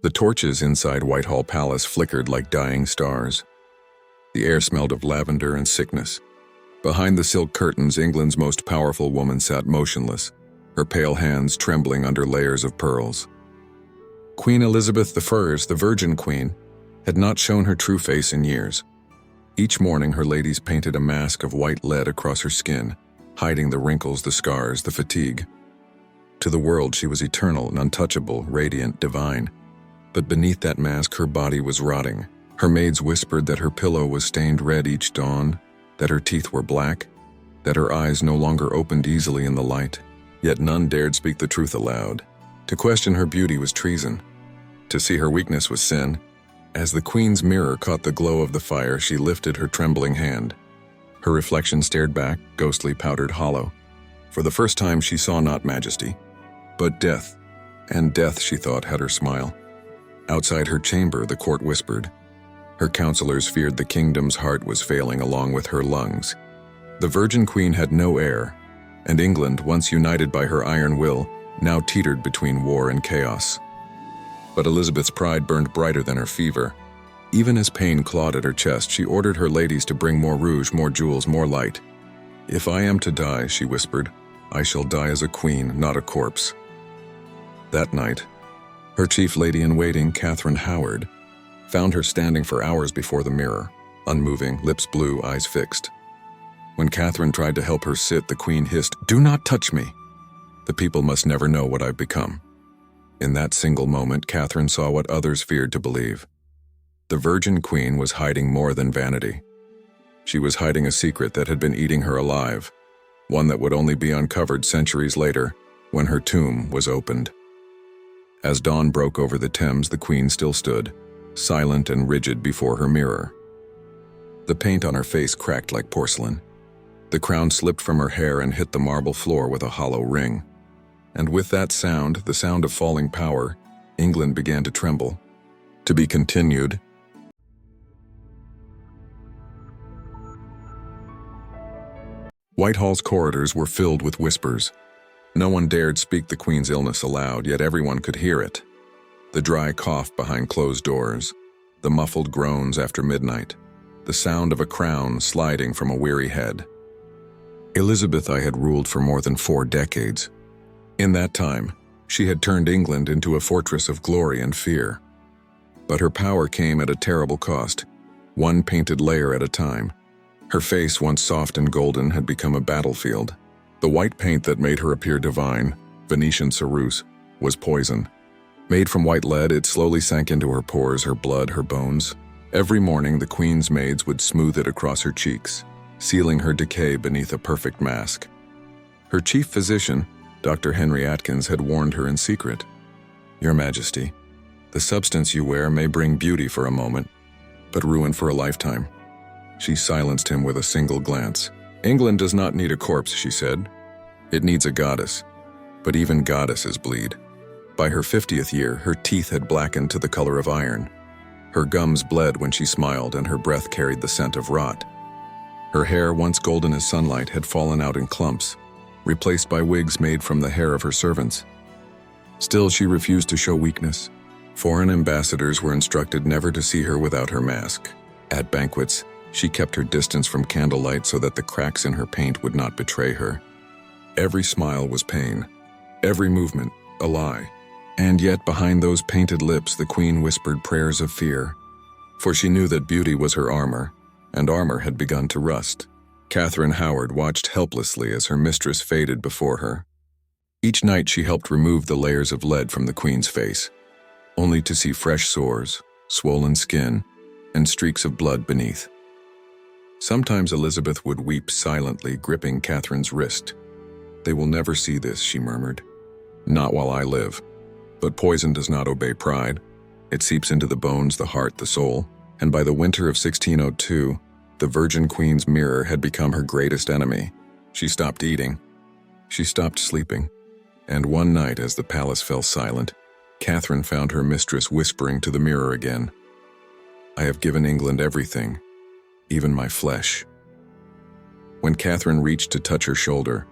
The torches inside Whitehall Palace flickered like dying stars. The air smelled of lavender and sickness. Behind the silk curtains, England's most powerful woman sat motionless, her pale hands trembling under layers of pearls. Queen Elizabeth I, the Virgin Queen, had not shown her true face in years. Each morning, her ladies painted a mask of white lead across her skin, hiding the wrinkles, the scars, the fatigue. To the world, she was eternal and untouchable, radiant, divine. But beneath that mask, her body was rotting. Her maids whispered that her pillow was stained red each dawn, that her teeth were black, that her eyes no longer opened easily in the light. Yet none dared speak the truth aloud. To question her beauty was treason. To see her weakness was sin. As the Queen's mirror caught the glow of the fire, she lifted her trembling hand. Her reflection stared back, ghostly, powdered hollow. For the first time, she saw not majesty, but death. And death, she thought, had her smile. Outside her chamber, the court whispered. Her counselors feared the kingdom's heart was failing along with her lungs. The Virgin Queen had no heir, and England, once united by her iron will, now teetered between war and chaos. But Elizabeth's pride burned brighter than her fever. Even as pain clawed at her chest, she ordered her ladies to bring more rouge, more jewels, more light. "If I am to die," she whispered, "I shall die as a queen, not a corpse." That night, her chief lady-in-waiting, Catherine Howard, found her standing for hours before the mirror, unmoving, lips blue, eyes fixed. When Catherine tried to help her sit, the Queen hissed, "Do not touch me. The people must never know what I've become." In that single moment, Catherine saw what others feared to believe. The Virgin Queen was hiding more than vanity. She was hiding a secret that had been eating her alive, one that would only be uncovered centuries later, when her tomb was opened. As dawn broke over the Thames, the Queen still stood, silent and rigid before her mirror. The paint on her face cracked like porcelain. The crown slipped from her hair and hit the marble floor with a hollow ring. And with that sound, the sound of falling power, England began to tremble. To be continued. Whitehall's corridors were filled with whispers. No one dared speak the Queen's illness aloud, yet everyone could hear it. The dry cough behind closed doors, the muffled groans after midnight, the sound of a crown sliding from a weary head. Elizabeth I had ruled for more than 4 decades. In that time, she had turned England into a fortress of glory and fear. But her power came at a terrible cost, one painted layer at a time. Her face, once soft and golden, had become a battlefield. The white paint that made her appear divine, Venetian ceruse, was poison. Made from white lead, it slowly sank into her pores, her blood, her bones. Every morning, the Queen's maids would smooth it across her cheeks, sealing her decay beneath a perfect mask. Her chief physician, Dr. Henry Atkins, had warned her in secret. "Your Majesty, the substance you wear may bring beauty for a moment, but ruin for a lifetime." She silenced him with a single glance. "England does not need a corpse," she said. "It needs a goddess, but even goddesses bleed." By her 50th year, her teeth had blackened to the color of iron. Her gums bled when she smiled, and her breath carried the scent of rot. Her hair, once golden as sunlight, had fallen out in clumps, replaced by wigs made from the hair of her servants. Still, she refused to show weakness. Foreign ambassadors were instructed never to see her without her mask. At banquets, she kept her distance from candlelight so that the cracks in her paint would not betray her. Every smile was pain, every movement a lie. And yet, behind those painted lips, the Queen whispered prayers of fear, for she knew that beauty was her armor, and armor had begun to rust. Catherine Howard watched helplessly as her mistress faded before her. Each night she helped remove the layers of lead from the Queen's face, only to see fresh sores, swollen skin, and streaks of blood beneath. Sometimes Elizabeth would weep silently, gripping Catherine's wrist. "They will never see this," she murmured. "Not while I live." But poison does not obey pride. It seeps into the bones, the heart, the soul. And by the winter of 1602, the Virgin Queen's mirror had become her greatest enemy. She stopped eating. She stopped sleeping. And one night, as the palace fell silent, Catherine found her mistress whispering to the mirror again, "I have given England everything, even my flesh." When Catherine reached to touch her shoulder,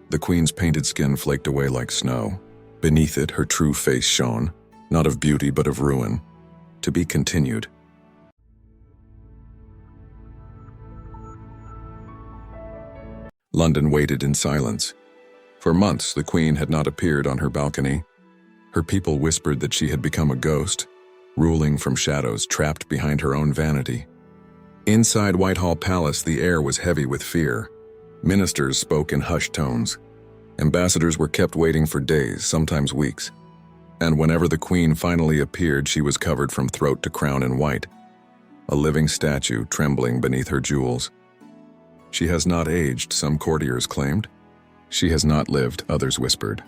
the Queen's painted skin flaked away like snow. Beneath it, her true face shone, not of beauty but of ruin. To be continued. London waited in silence. For months, the Queen had not appeared on her balcony. Her people whispered that she had become a ghost, ruling from shadows trapped behind her own vanity. Inside Whitehall Palace, the air was heavy with fear. Ministers spoke in hushed tones. Ambassadors were kept waiting for days, sometimes weeks. And whenever the Queen finally appeared, she was covered from throat to crown in white, a living statue trembling beneath her jewels. She has not aged, some courtiers claimed. She has not lived, others whispered.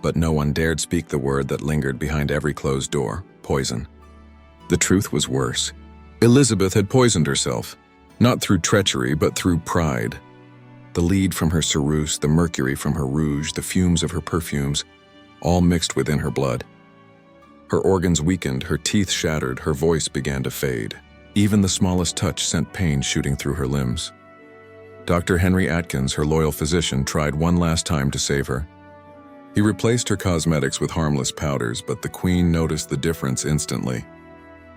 But no one dared speak the word that lingered behind every closed door: poison. The truth was worse. Elizabeth had poisoned herself, not through treachery, but through pride. The lead from her ceruse, the mercury from her rouge, the fumes of her perfumes, all mixed within her blood. Her organs weakened, her teeth shattered, her voice began to fade. Even the smallest touch sent pain shooting through her limbs. Dr. Henry Atkins, her loyal physician, tried one last time to save her. He replaced her cosmetics with harmless powders, but the Queen noticed the difference instantly.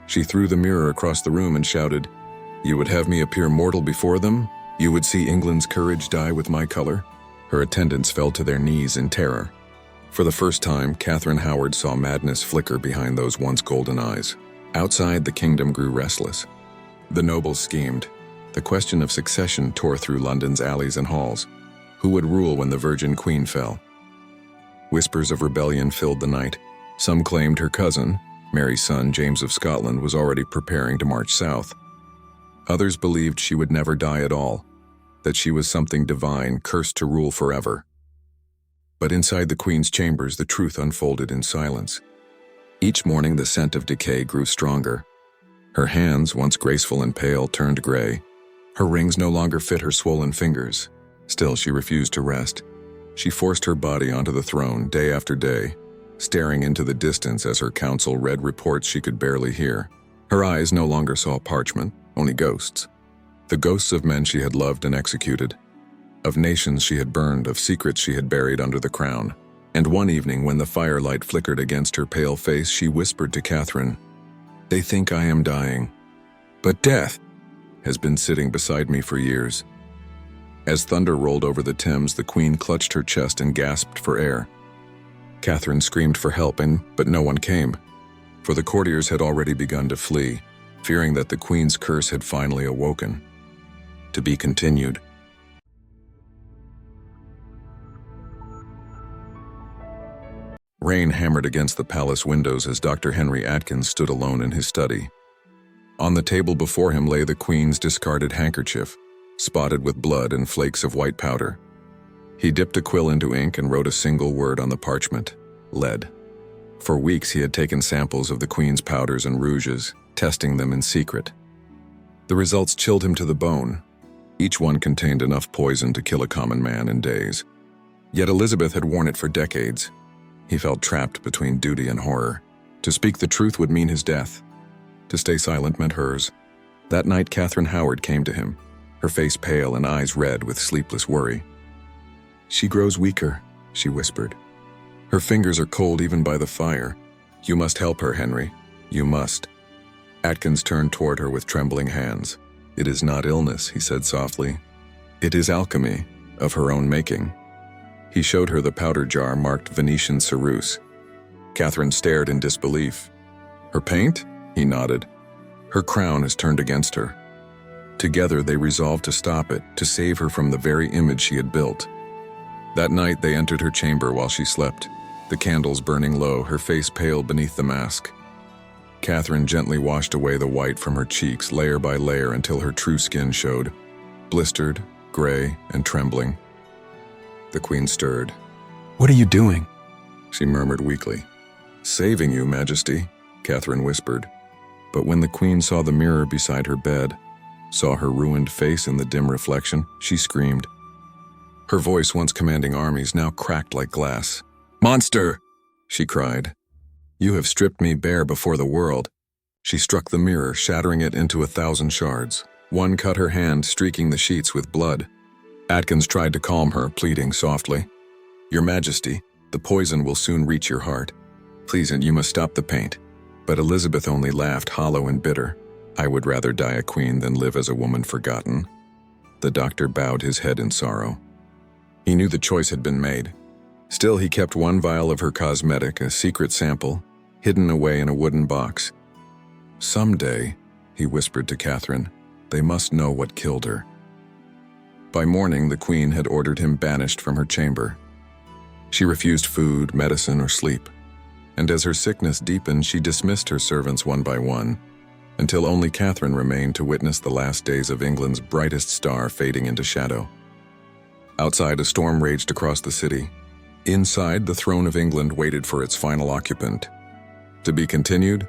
She threw the mirror across the room and shouted, "You would have me appear mortal before them? You would see England's courage die with my color?" Her attendants fell to their knees in terror. For the first time, Catherine Howard saw madness flicker behind those once golden eyes. Outside, the kingdom grew restless. The nobles schemed. The question of succession tore through London's alleys and halls. Who would rule when the Virgin Queen fell? Whispers of rebellion filled the night. Some claimed her cousin, Mary's son, James of Scotland, was already preparing to march south. Others believed she would never die at all, that she was something divine, cursed to rule forever. But inside the Queen's chambers, the truth unfolded in silence. Each morning, the scent of decay grew stronger. Her hands, once graceful and pale, turned gray. Her rings no longer fit her swollen fingers. Still, she refused to rest. She forced her body onto the throne day after day, staring into the distance as her council read reports she could barely hear. Her eyes no longer saw parchment, only ghosts. The ghosts of men she had loved and executed, of nations she had burned, of secrets she had buried under the crown. And one evening, when the firelight flickered against her pale face, she whispered to Catherine, "They think I am dying, but death has been sitting beside me for years." As thunder rolled over the Thames, the Queen clutched her chest and gasped for air. Catherine screamed for help, but no one came, for the courtiers had already begun to flee, fearing that the Queen's curse had finally awoken. To be continued. Rain hammered against the palace windows as Dr. Henry Atkins stood alone in his study. On the table before him lay the Queen's discarded handkerchief, spotted with blood and flakes of white powder. He dipped a quill into ink and wrote a single word on the parchment: lead. For weeks he had taken samples of the Queen's powders and rouges, testing them in secret. The results chilled him to the bone. Each one contained enough poison to kill a common man in days. Yet Elizabeth had worn it for decades. He felt trapped between duty and horror. To speak the truth would mean his death. To stay silent meant hers. That night, Catherine Howard came to him, her face pale and eyes red with sleepless worry. "She grows weaker," she whispered. "Her fingers are cold even by the fire. You must help her, Henry. You must." Atkins turned toward her with trembling hands. "It is not illness," he said softly. "It is alchemy, of her own making." He showed her the powder jar marked Venetian ceruse. Catherine stared in disbelief. "Her paint?" He nodded. "Her crown has turned against her." Together they resolved to stop it, to save her from the very image she had built. That night they entered her chamber while she slept, the candles burning low, her face pale beneath the mask. Catherine gently washed away the white from her cheeks, layer by layer, until her true skin showed, blistered, gray, and trembling. The Queen stirred. "What are you doing?" she murmured weakly. "Saving you, Majesty," Catherine whispered. But when the Queen saw the mirror beside her bed, saw her ruined face in the dim reflection, she screamed. Her voice, once commanding armies, now cracked like glass. "Monster!" she cried. "You have stripped me bare before the world." She struck the mirror, shattering it into 1,000 shards. One cut her hand, streaking the sheets with blood. Atkins tried to calm her, pleading softly, "Your Majesty, the poison will soon reach your heart. Please, and you must stop the paint. But Elizabeth only laughed, hollow and bitter. I would rather die a queen than live as a woman forgotten. The doctor bowed his head in sorrow. He knew the choice had been made. Still, he kept one vial of her cosmetic, a secret sample, hidden away in a wooden box. Someday, he whispered to Catherine, they must know what killed her. By morning, the queen had ordered him banished from her chamber. She refused food, medicine, or sleep. And as her sickness deepened, she dismissed her servants one by one, until only Catherine remained to witness the last days of England's brightest star fading into shadow. Outside, a storm raged across the city. Inside, the throne of England waited for its final occupant. To be continued?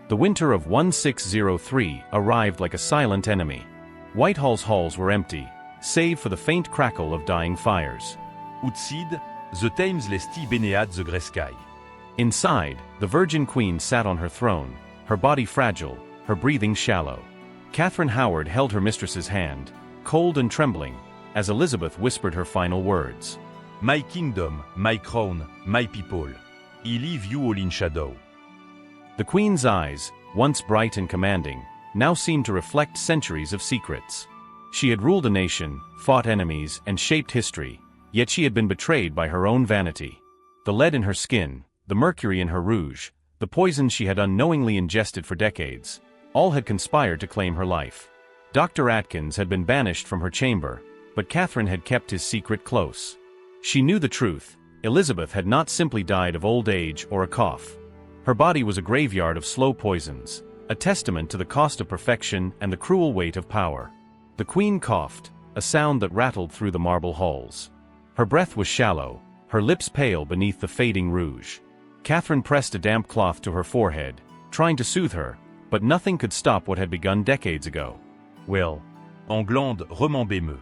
The winter of 1603 arrived like a silent enemy. Whitehall's halls were empty, save for the faint crackle of dying fires. Outside, the Thames lestit baignade the grey sky. Inside, the Virgin Queen sat on her throne, her body fragile, her breathing shallow. Catherine Howard held her mistress's hand, cold and trembling, as Elizabeth whispered her final words. My kingdom, my crown, my people. I leave you all in shadow. The Queen's eyes, once bright and commanding, now seemed to reflect centuries of secrets. She had ruled a nation, fought enemies, and shaped history, yet she had been betrayed by her own vanity. The lead in her skin, the mercury in her rouge, the poison she had unknowingly ingested for decades, all had conspired to claim her life. Dr. Atkins had been banished from her chamber, but Catherine had kept his secret close. She knew the truth. Elizabeth had not simply died of old age or a cough. Her body was a graveyard of slow poisons, a testament to the cost of perfection and the cruel weight of power. The Queen coughed, a sound that rattled through the marble halls. Her breath was shallow, her lips pale beneath the fading rouge. Catherine pressed a damp cloth to her forehead, trying to soothe her, but nothing could stop what had begun decades ago. Well, England remembez-me.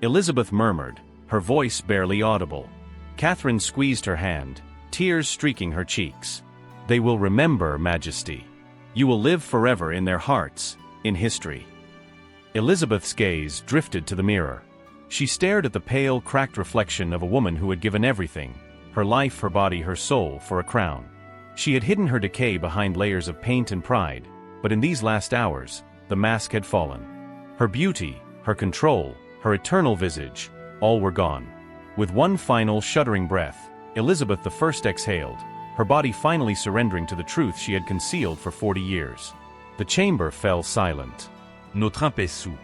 Elizabeth murmured, her voice barely audible. Catherine squeezed her hand, tears streaking her cheeks. They will remember, Majesty. You will live forever in their hearts, in history. Elizabeth's gaze drifted to the mirror. She stared at the pale, cracked reflection of a woman who had given everything, her life, her body, her soul, for a crown. She had hidden her decay behind layers of paint and pride, but in these last hours, the mask had fallen. Her beauty, her control, her eternal visage, all were gone. With one final shuddering breath, Elizabeth I exhaled, her body finally surrendering to the truth she had concealed for 40 years. The chamber fell silent. Notre impasse sous.